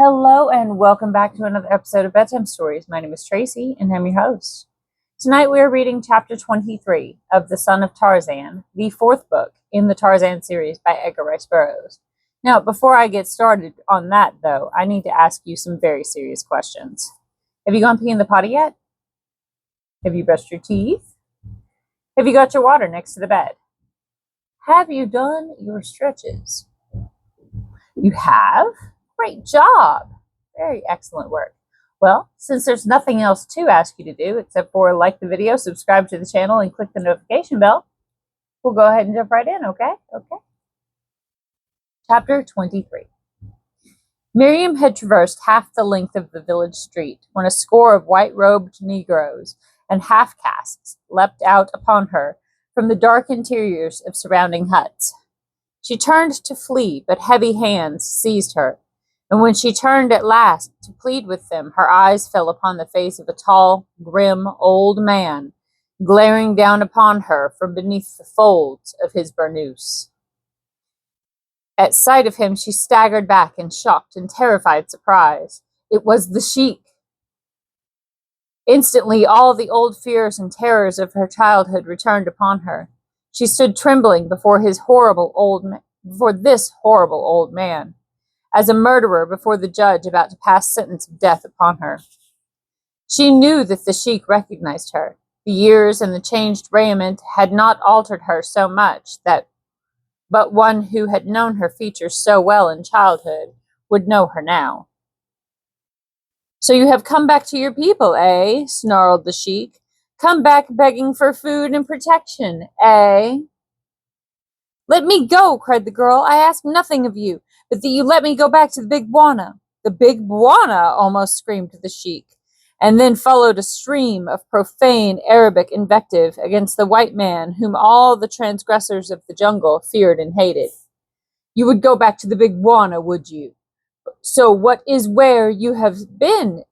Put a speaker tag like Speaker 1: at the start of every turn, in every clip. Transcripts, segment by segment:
Speaker 1: Hello and welcome back to another episode of Bedtime Stories. My name is Tracy and I'm your host. Tonight we are reading chapter 23 of The Son of Tarzan, the fourth book in the Tarzan series by Edgar Burroughs. Now, before I get started on that though, I need to ask you some very serious questions. Have you gone pee in the potty yet? Have you brushed your teeth? Have you got your water next to the bed? Have you done your stretches? You have? Great job. Very excellent work. Well, since there's nothing else to ask you to do except for like the video, subscribe to the channel, and click the notification bell, we'll go ahead and jump right in, okay? Chapter 23. Meriem had traversed half the length of the village street when a score of white-robed Negroes and half-castes leapt out upon her from the dark interiors of surrounding huts. She turned to flee, but heavy hands seized her. And when she turned at last to plead with them, her eyes fell upon the face of a tall, grim, old man, glaring down upon her from beneath the folds of his burnous. At sight of him, she staggered back in shocked and terrified surprise. It was the Sheik. Instantly, all the old fears and terrors of her childhood returned upon her. She stood trembling before this horrible old man, as a murderer before the judge about to pass sentence of death upon her. She knew that the Sheik recognized her. The years and the changed raiment had not altered her so much but one who had known her features so well in childhood would know her now. "So you have come back to your people, eh?" snarled the Sheik. "Come back begging for food and protection, eh?" "Let me go," cried the girl. "I ask nothing of you, but that you let me go back to the Big Bwana." "The Big Bwana!" almost screamed the Sheik, and then followed a stream of profane Arabic invective against the white man whom all the transgressors of the jungle feared and hated. "You would go back to the Big Bwana, would you? So that is where you have been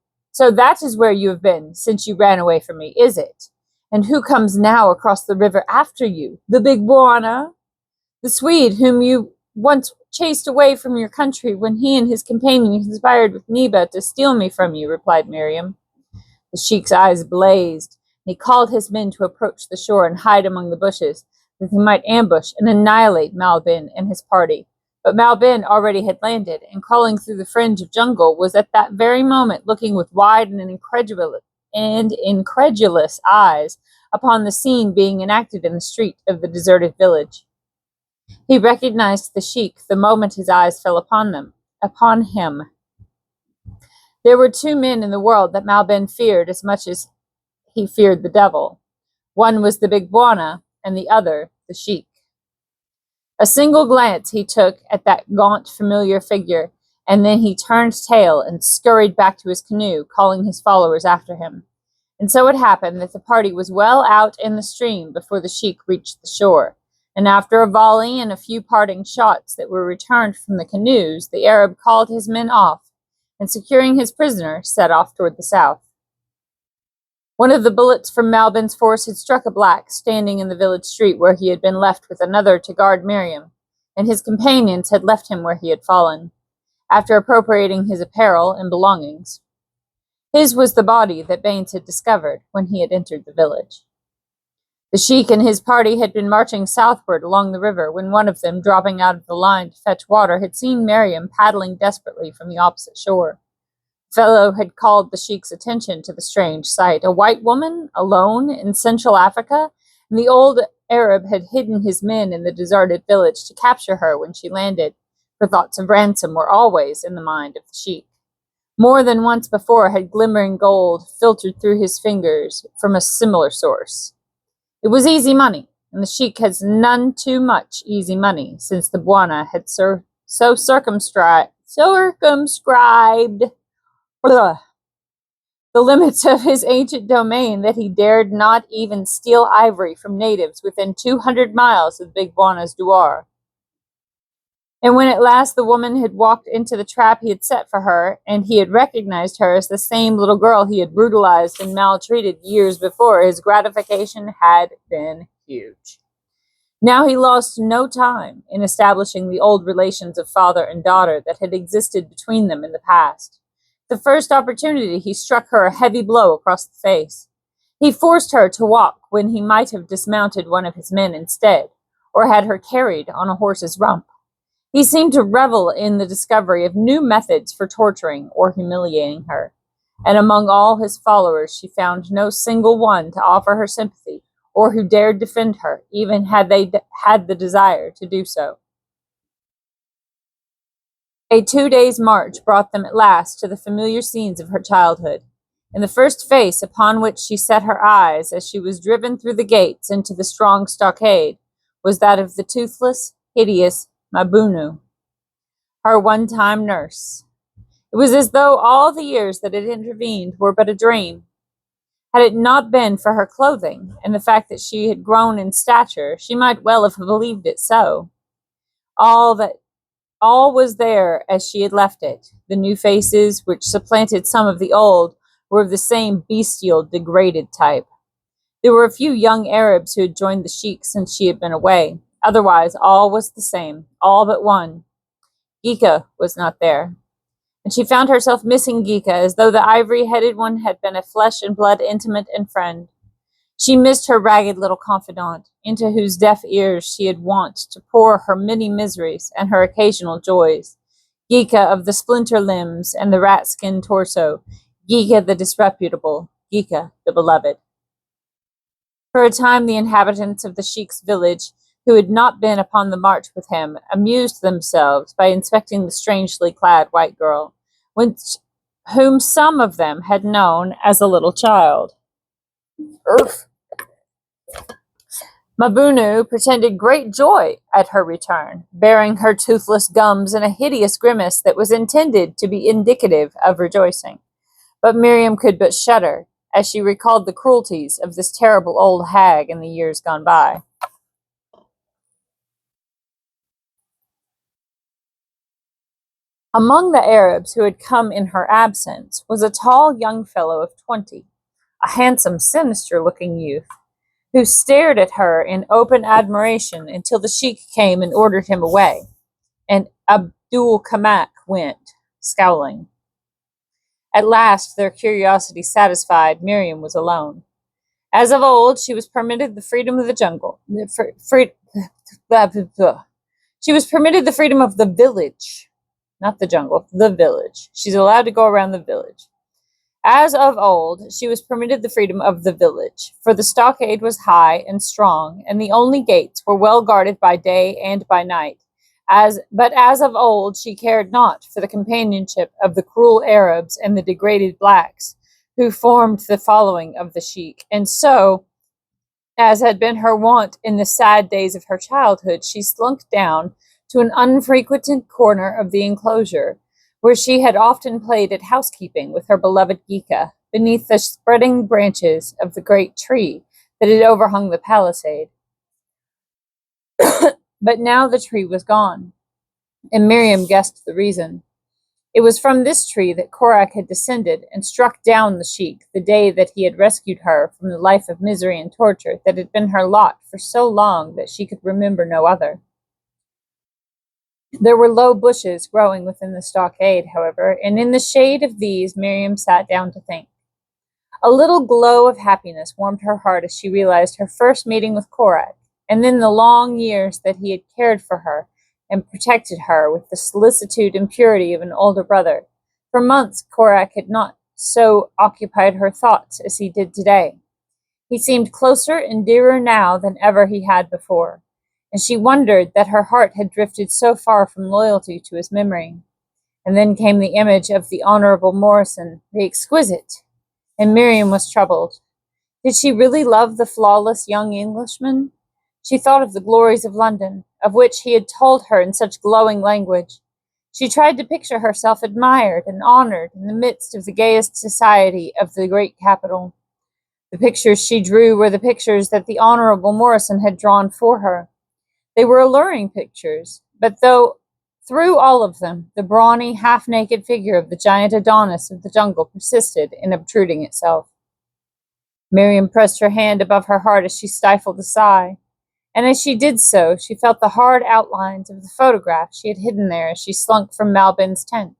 Speaker 1: since you ran away from me, is it? And who comes now across the river after you? The Big Bwana? The Swede whom you once chased away from your country when he and his companion conspired with Neba to steal me from you," replied Meriem. The Sheik's eyes blazed, and he called his men to approach the shore and hide among the bushes, that he might ambush and annihilate Malbin and his party. But Malbin already had landed, and crawling through the fringe of jungle, was at that very moment looking with wide and incredulous eyes upon the scene being enacted in the street of the deserted village. He recognized the Sheik the moment his eyes fell upon him. There were two men in the world that Malbin feared as much as he feared the devil. One was the Big Bwana, and the other the Sheik. A single glance he took at that gaunt, familiar figure, and then he turned tail and scurried back to his canoe, calling his followers after him. And so it happened that the party was well out in the stream before the Sheik reached the shore. And after a volley and a few parting shots that were returned from the canoes, the Arab called his men off, and securing his prisoner, set off toward the south. One of the bullets from Malbin's force had struck a black standing in the village street where he had been left with another to guard Meriem, and his companions had left him where he had fallen, after appropriating his apparel and belongings. His was the body that Baines had discovered when he had entered the village. The Sheik and his party had been marching southward along the river when one of them, dropping out of the line to fetch water, had seen Meriem paddling desperately from the opposite shore. The fellow had called the Sheik's attention to the strange sight. A white woman, alone in Central Africa, and the old Arab had hidden his men in the deserted village to capture her when she landed, for thoughts of ransom were always in the mind of the Sheik. More than once before had glimmering gold filtered through his fingers from a similar source. It was easy money, and the Sheik has none too much easy money, since the Bwana had so circumscribed the limits of his ancient domain that he dared not even steal ivory from natives within 200 miles of Big Bwana's douar. And when at last the woman had walked into the trap he had set for her, and he had recognized her as the same little girl he had brutalized and maltreated years before, his gratification had been huge. Now he lost no time in establishing the old relations of father and daughter that had existed between them in the past. The first opportunity, he struck her a heavy blow across the face. He forced her to walk when he might have dismounted one of his men instead, or had her carried on a horse's rump. He seemed to revel in the discovery of new methods for torturing or humiliating her, and among all his followers she found no single one to offer her sympathy or who dared defend her, even had they had the desire to do so. A 2 days' march brought them at last to the familiar scenes of her childhood, and the first face upon which she set her eyes as she was driven through the gates into the strong stockade was that of the toothless, hideous Mabunu, her one-time nurse. It was as though all the years that had intervened were but a dream. Had it not been for her clothing and the fact that she had grown in stature, she might well have believed it so. All was there as she had left it. The new faces, which supplanted some of the old, were of the same bestial, degraded type. There were a few young Arabs who had joined the Sheik since she had been away. Otherwise, all was the same, all but one. Gika was not there, and she found herself missing Gika as though the ivory-headed one had been a flesh-and-blood intimate and friend. She missed her ragged little confidant, into whose deaf ears she had wont to pour her many miseries and her occasional joys. Gika of the splinter limbs and the rat-skin torso, Gika the disreputable, Gika the beloved. For a time the inhabitants of the Sheik's village, who had not been upon the march with him, amused themselves by inspecting the strangely clad white girl, whom some of them had known as a little child. Oof. Mabunu pretended great joy at her return, baring her toothless gums in a hideous grimace that was intended to be indicative of rejoicing. But Meriem could but shudder as she recalled the cruelties of this terrible old hag in the years gone by. Among the Arabs who had come in her absence was a tall young fellow of 20, a handsome, sinister-looking youth, who stared at her in open admiration until the Sheik came and ordered him away, and Abdul Kamak went, scowling. At last, their curiosity satisfied, Meriem was alone. As of old, she was permitted the freedom of the jungle. She was permitted the freedom of the village, not the jungle, the village. She's allowed to go around the village. As of old, she was permitted the freedom of the village, for the stockade was high and strong, and the only gates were well guarded by day and by night. But as of old, she cared not for the companionship of the cruel Arabs and the degraded blacks, who formed the following of the Sheik. And so, as had been her wont in the sad days of her childhood, she slunk down to an unfrequented corner of the enclosure, where she had often played at housekeeping with her beloved Gika, beneath the spreading branches of the great tree that had overhung the palisade. But now the tree was gone, and Meriem guessed the reason. It was from this tree that Korak had descended and struck down the Sheik the day that he had rescued her from the life of misery and torture that had been her lot for so long that she could remember no other. There were low bushes growing within the stockade, however, and in the shade of these Meriem sat down to think. A little glow of happiness warmed her heart as she realized her first meeting with Korak, and then the long years that he had cared for her and protected her with the solicitude and purity of an older brother. For months, Korak had not so occupied her thoughts as he did today. He seemed closer and dearer now than ever he had before, and she wondered that her heart had drifted so far from loyalty to his memory. And then came the image of the Honorable Morrison, the exquisite, and Meriem was troubled. Did she really love the flawless young Englishman? She thought of the glories of London, of which he had told her in such glowing language. She tried to picture herself admired and honored in the midst of the gayest society of the great capital. The pictures she drew were the pictures that the Honorable Morrison had drawn for her. They were alluring pictures, but through all of them, the brawny, half-naked figure of the giant Adonis of the jungle persisted in obtruding itself. Meriem pressed her hand above her heart as she stifled a sigh. And as she did so, she felt the hard outlines of the photograph she had hidden there as she slunk from Malbin's tent.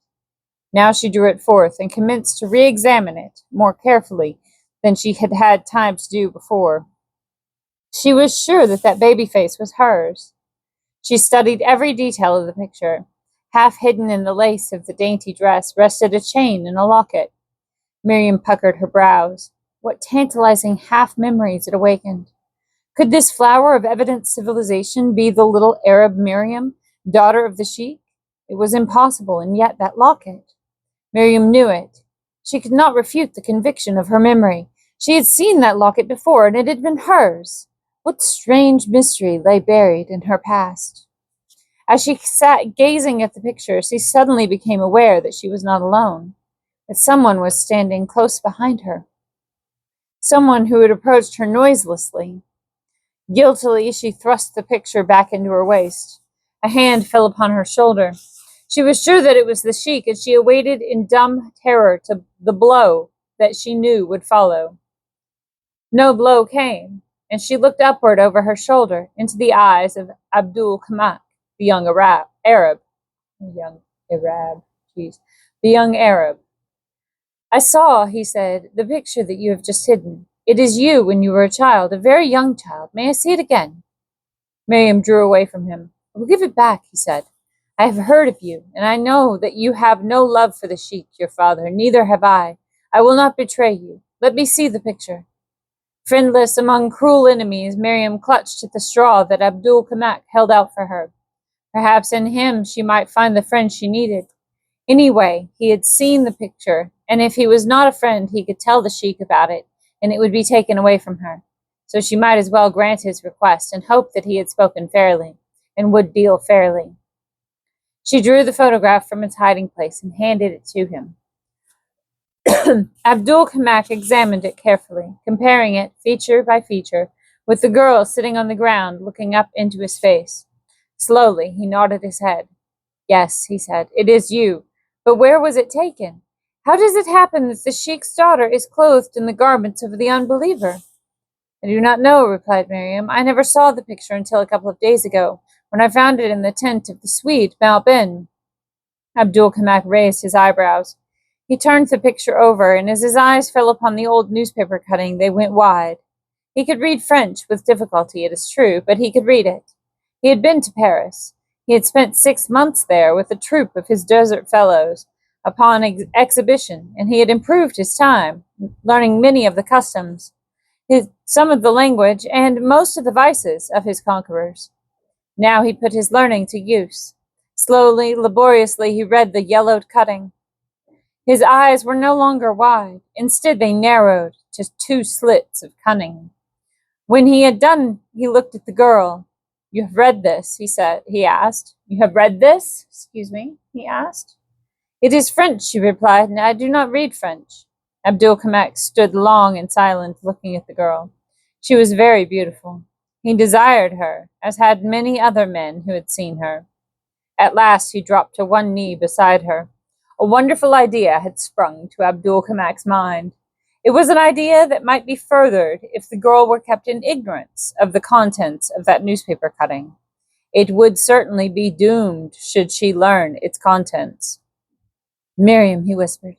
Speaker 1: Now she drew it forth and commenced to re-examine it more carefully than she had had time to do before. She was sure that that baby face was hers. She studied every detail of the picture. Half hidden in the lace of the dainty dress rested a chain and a locket. Meriem puckered her brows. What tantalizing half-memories it awakened. Could this flower of evident civilization be the little Arab Meriem, daughter of the Sheik? It was impossible, and yet that locket. Meriem knew it. She could not refute the conviction of her memory. She had seen that locket before, and it had been hers. What strange mystery lay buried in her past? As she sat gazing at the picture, she suddenly became aware that she was not alone, that someone was standing close behind her. Someone who had approached her noiselessly. Guiltily, she thrust the picture back into her waist. A hand fell upon her shoulder. She was sure that it was the Sheik, and she awaited in dumb terror to the blow that she knew would follow. No blow came, and she looked upward over her shoulder into the eyes of Abdul Kamak, the young Arab. I saw, he said, the picture that you have just hidden. It is you when you were a child, a very young child. May I see it again? Meriem drew away from him. I will give it back, he said. I have heard of you, and I know that you have no love for the Sheik, your father. Neither have I. I will not betray you. Let me see the picture. Friendless among cruel enemies, Meriem clutched at the straw that Abdul Kamak held out for her. Perhaps in him she might find the friend she needed. Anyway, he had seen the picture, and if he was not a friend, he could tell the Sheik about it, and it would be taken away from her. So she might as well grant his request and hope that he had spoken fairly, and would deal fairly. She drew the photograph from its hiding place and handed it to him. Abdul Kamak examined it carefully, comparing it, feature by feature, with the girl sitting on the ground, looking up into his face. Slowly, he nodded his head. Yes, he said, it is you. But where was it taken? How does it happen that the Sheik's daughter is clothed in the garments of the unbeliever? I do not know, replied Meriem. I never saw the picture until a couple of days ago, when I found it in the tent of the Swede, Malbin. Abdul Kamak raised his eyebrows. He turned the picture over, and as his eyes fell upon the old newspaper cutting, they went wide. He could read French with difficulty, it is true, but he could read it. He had been to Paris. He had spent 6 months there with a troop of his desert fellows upon exhibition, and he had improved his time, learning many of the customs, some of the language, and most of the vices of his conquerors. Now he put his learning to use. Slowly, laboriously, he read the yellowed cutting. His eyes were no longer wide. Instead, they narrowed to 2 slits of cunning. When he had done, he looked at the girl. You have read this, he asked. You have read this? He asked. It is French, she replied, and I do not read French. Abdul Kamak stood long in silence, looking at the girl. She was very beautiful. He desired her, as had many other men who had seen her. At last he dropped to one knee beside her. A wonderful idea had sprung to Abdul Kamak's mind. It was an idea that might be furthered if the girl were kept in ignorance of the contents of that newspaper cutting. It would certainly be doomed should she learn its contents. Meriem, he whispered,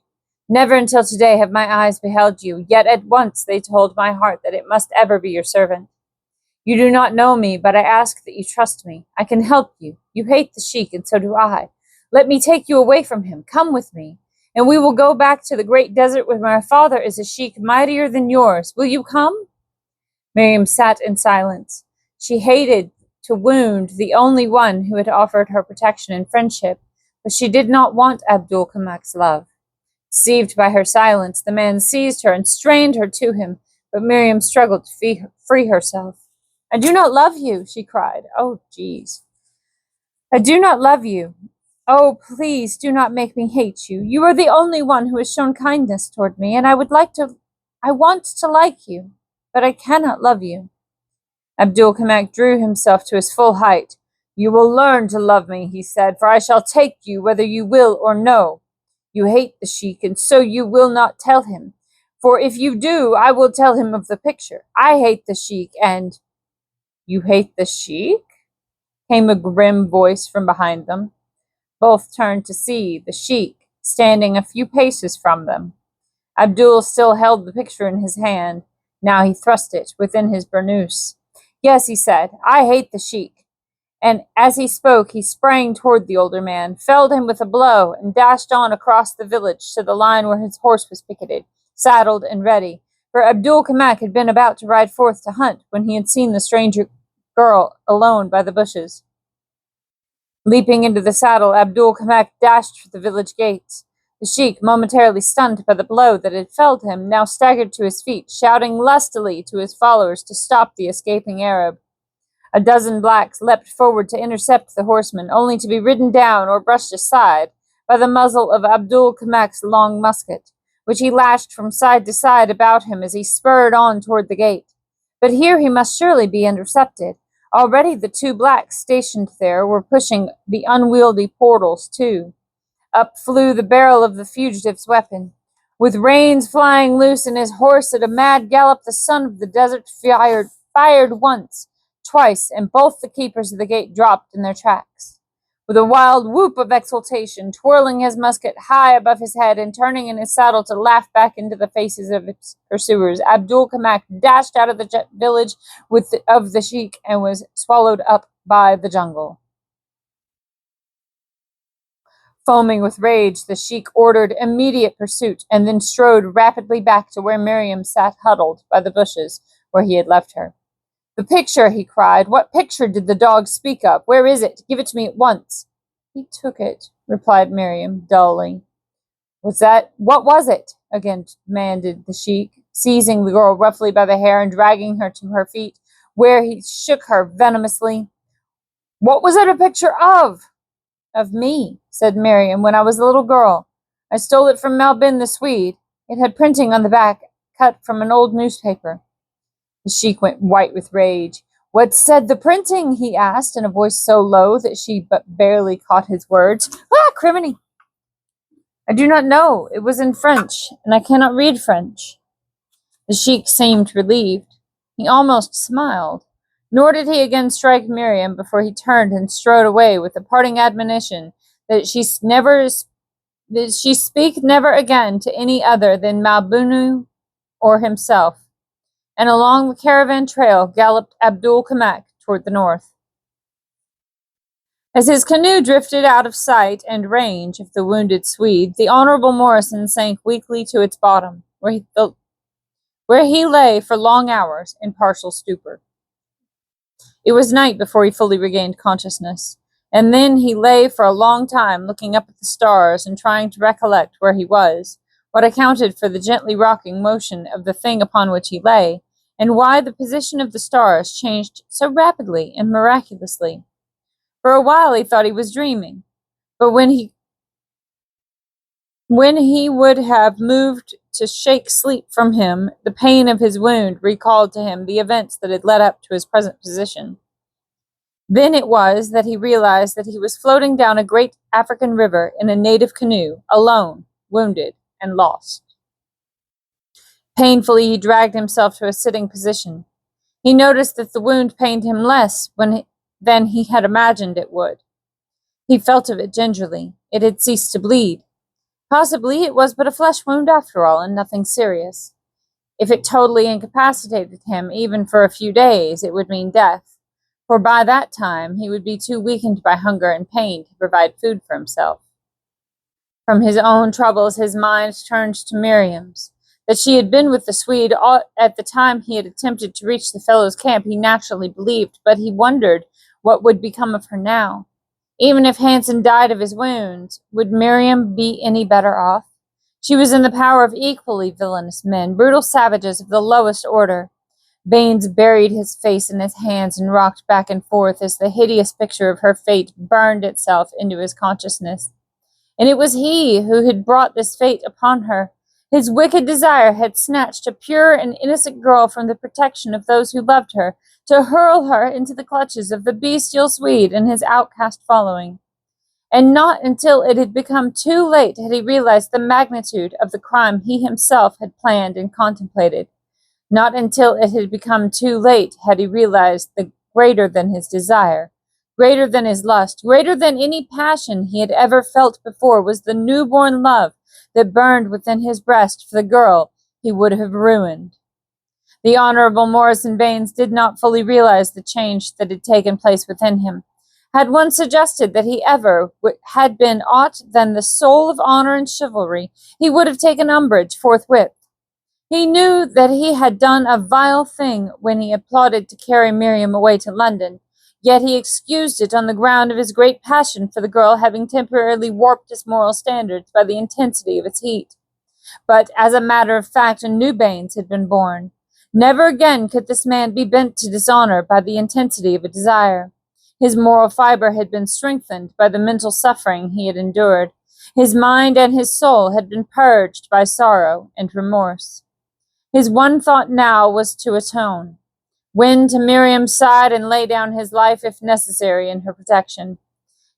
Speaker 1: never until today have my eyes beheld you, yet at once they told my heart that it must ever be your servant. You do not know me, but I ask that you trust me. I can help you. You hate the Sheik, and so do I. Let me take you away from him. Come with me, and we will go back to the great desert where my father is a Sheik mightier than yours. Will you come? Meriem sat in silence. She hated to wound the only one who had offered her protection and friendship, but she did not want Abdul Kamak's love. Deceived by her silence, the man seized her and strained her to him, but Meriem struggled to free herself. I do not love you, she cried. Oh, jeez. I do not love you. Oh, please do not make me hate you. You are the only one who has shown kindness toward me, and I want to like you, but I cannot love you. Abdul Kamak drew himself to his full height. You will learn to love me, he said, for I shall take you whether you will or no. You hate the Sheik, and so you will not tell him. For if you do, I will tell him of the picture. I hate the Sheik, and... You hate the Sheik? Came a grim voice from behind them. Both turned to see the Sheik standing a few paces from them. Abdul still held the picture in his hand. Now he thrust it within his burnous. Yes, he said, I hate the Sheik. And as he spoke, he sprang toward the older man, felled him with a blow, and dashed on across the village to the line where his horse was picketed, saddled and ready. For Abdul Kamak had been about to ride forth to hunt when he had seen the stranger girl alone by the bushes. Leaping into the saddle, Abdul Kamak dashed for the village gates. The Sheik, momentarily stunned by the blow that had felled him, now staggered to his feet, shouting lustily to his followers to stop the escaping Arab. A dozen blacks leapt forward to intercept the horseman, only to be ridden down or brushed aside by the muzzle of Abdul Kamak's long musket, which he lashed from side to side about him as he spurred on toward the gate. But here he must surely be intercepted. Already the two blacks stationed there were pushing the unwieldy portals too. Up flew the barrel of the fugitive's weapon. With reins flying loose and his horse at a mad gallop, the son of the desert fired once, twice, and both the keepers of the gate dropped in their tracks. With a wild whoop of exultation, twirling his musket high above his head and turning in his saddle to laugh back into the faces of its pursuers, Abdul Kamak dashed out of the village of the Sheik and was swallowed up by the jungle. Foaming with rage, the Sheik ordered immediate pursuit and then strode rapidly back to where Meriem sat huddled by the bushes where he had left her. The picture, he cried. What picture did the dog speak of? Where is it? Give it to me at once. He took it, replied Meriem dully. What was it? Again demanded the Sheik, seizing the girl roughly by the hair and dragging her to her feet, where he shook her venomously. What was it a picture of? Of me, said Meriem, when I was a little girl. I stole it from Malbin the Swede. It had printing on the back, cut from an old newspaper. The Sheik went white with rage. What said the printing? He asked in a voice so low that she but barely caught his words. Criminy! I do not know. It was in French, and I cannot read French. The Sheik seemed relieved. He almost smiled. Nor did he again strike Meriem before he turned and strode away with the parting admonition that she speak never again to any other than Malbunu or himself. And along the caravan trail galloped Abdul Kamak toward the north. As his canoe drifted out of sight and range of the wounded Swede, the Honorable Morrison sank weakly to its bottom, where he lay for long hours in partial stupor. It was night before he fully regained consciousness, and then he lay for a long time looking up at the stars and trying to recollect where he was, what accounted for the gently rocking motion of the thing upon which he lay, and why the position of the stars changed so rapidly and miraculously. For a while he thought he was dreaming, but when he would have moved to shake sleep from him, the pain of his wound recalled to him the events that had led up to his present position. Then it was that he realized that he was floating down a great African river in a native canoe, alone, wounded, and lost. Painfully, he dragged himself to a sitting position. He noticed that the wound pained him less than he had imagined it would. He felt of it gingerly. It had ceased to bleed. Possibly it was but a flesh wound after all, and nothing serious. If it totally incapacitated him, even for a few days, it would mean death, for by that time he would be too weakened by hunger and pain to provide food for himself. From his own troubles his mind turned to Miriam's. That she had been with the Swede at the time he had attempted to reach the fellow's camp he naturally believed, but he wondered what would become of her now. Even if Hansen died of his wounds, would Meriem be any better off? She was in the power of equally villainous men, brutal savages of the lowest order. Baines buried his face in his hands and rocked back and forth as the hideous picture of her fate burned itself into his consciousness. And it was he who had brought this fate upon her. His wicked desire had snatched a pure and innocent girl from the protection of those who loved her, to hurl her into the clutches of the bestial Swede and his outcast following. And not until it had become too late had he realized the magnitude of the crime he himself had planned and contemplated. Not until it had become too late had he realized the greater than his desire, greater than his lust, greater than any passion he had ever felt before, was the newborn love that burned within his breast for the girl he would have ruined. The Honorable Morrison Baines did not fully realize the change that had taken place within him. Had one suggested that he ever had been aught than the soul of honor and chivalry, he would have taken umbrage forthwith. He knew that he had done a vile thing when he had plotted to carry Meriem away to London, yet he excused it on the ground of his great passion for the girl having temporarily warped his moral standards by the intensity of its heat. But as a matter of fact, a new Baines had been born. Never again could this man be bent to dishonor by the intensity of a desire. His moral fiber had been strengthened by the mental suffering he had endured. His mind and his soul had been purged by sorrow and remorse. His one thought now was to atone, win to Miriam's side and lay down his life if necessary in her protection.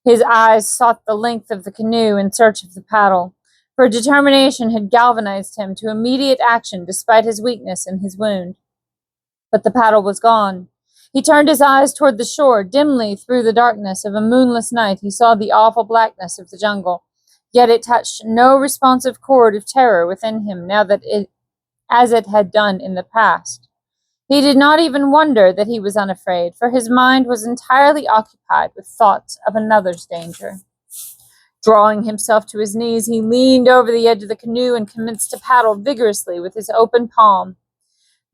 Speaker 1: His eyes sought the length of the canoe in search of the paddle, for determination had galvanized him to immediate action despite his weakness and his wound. But the paddle was gone. He turned his eyes toward the shore. Dimly through the darkness of a moonless night he saw the awful blackness of the jungle, yet it touched no responsive chord of terror within him now that as it had done in the past. He did not even wonder that he was unafraid, for his mind was entirely occupied with thoughts of another's danger. Drawing himself to his knees, he leaned over the edge of the canoe and commenced to paddle vigorously with his open palm.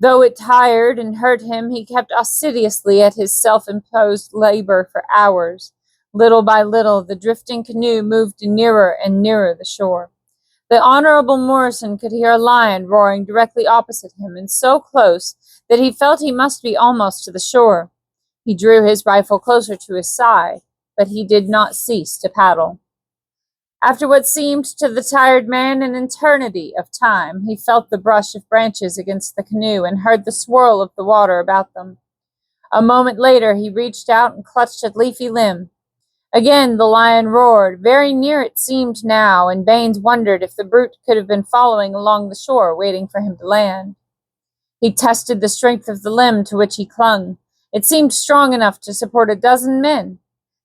Speaker 1: Though it tired and hurt him, he kept assiduously at his self-imposed labor for hours. Little by little, the drifting canoe moved nearer and nearer the shore. The Honorable Morrison could hear a lion roaring directly opposite him, and so close that he felt he must be almost to the shore. He drew his rifle closer to his side, but he did not cease to paddle. After what seemed to the tired man an eternity of time, he felt the brush of branches against the canoe and heard the swirl of the water about them. A moment later, he reached out and clutched a leafy limb. Again the lion roared, very near it seemed now, and Baines wondered if the brute could have been following along the shore, waiting for him to land. He tested the strength of the limb to which he clung. It seemed strong enough to support a dozen men.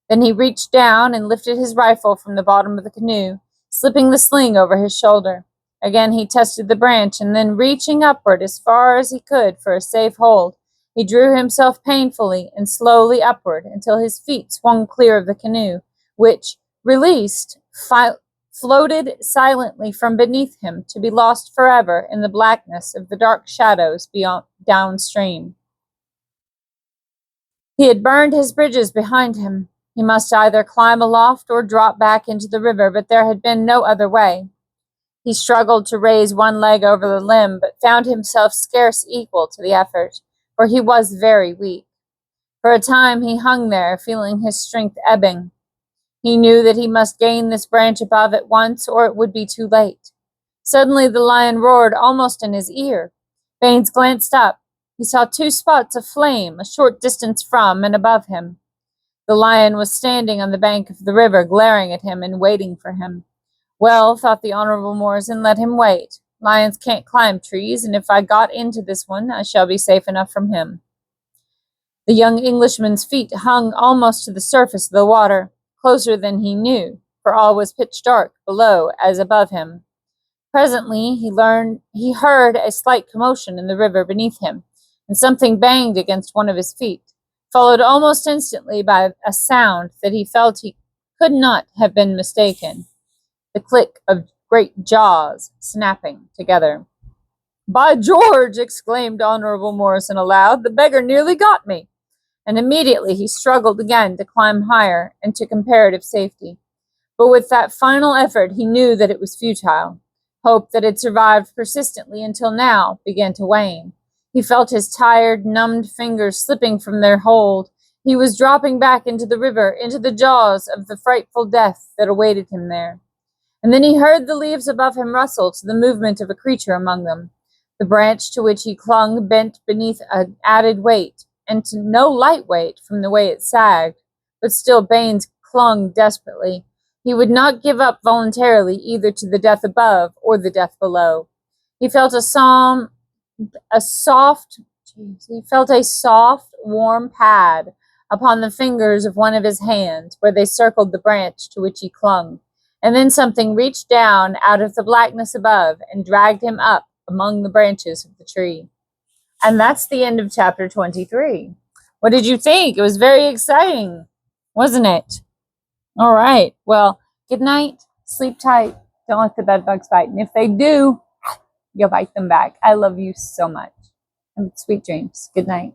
Speaker 1: Then he reached down and lifted his rifle from the bottom of the canoe, slipping the sling over his shoulder. Again he tested the branch, and then reaching upward as far as he could for a safe hold, he drew himself painfully and slowly upward until his feet swung clear of the canoe, which, released, floated silently from beneath him to be lost forever in the blackness of the dark shadows beyond downstream. He had burned his bridges behind him. He must either climb aloft or drop back into the river, but there had been no other way. He struggled to raise one leg over the limb, but found himself scarce equal to the effort, for he was very weak. For a time he hung there, feeling his strength ebbing. He knew that he must gain this branch above at once, or it would be too late. Suddenly the lion roared almost in his ear. Baines glanced up. He saw two spots of flame a short distance from and above him. The lion was standing on the bank of the river, glaring at him and waiting for him. Well, thought the Honorable Morrison, let him wait. Lions can't climb trees, and if I got into this one, I shall be safe enough from him. The young Englishman's feet hung almost to the surface of the water, closer than he knew, for all was pitch dark below as above him. Presently he heard a slight commotion in the river beneath him, and something banged against one of his feet, followed almost instantly by a sound that he felt he could not have been mistaken, the click of great jaws snapping together. "By George!" exclaimed Honorable Morrison aloud, "the beggar nearly got me!" And immediately he struggled again to climb higher and to comparative safety. But with that final effort he knew that it was futile. Hope that had survived persistently until now began to wane. He felt his tired, numbed fingers slipping from their hold. He was dropping back into the river, into the jaws of the frightful death that awaited him there. And then he heard the leaves above him rustle to the movement of a creature among them. The branch to which he clung bent beneath an added weight, and to no light weight from the way it sagged, but still Baines clung desperately. He would not give up voluntarily either to the death above or the death below. He felt a soft Jeez. He felt a soft, warm pad upon the fingers of one of his hands where they circled the branch to which he clung. And then something reached down out of the blackness above and dragged him up among the branches of the tree. And that's the end of chapter 23. What did you think? It was very exciting, wasn't it? All right. Well, good night. Sleep tight. Don't let the bed bugs bite. And if they do, you'll bite them back. I love you so much. And sweet dreams. Good night.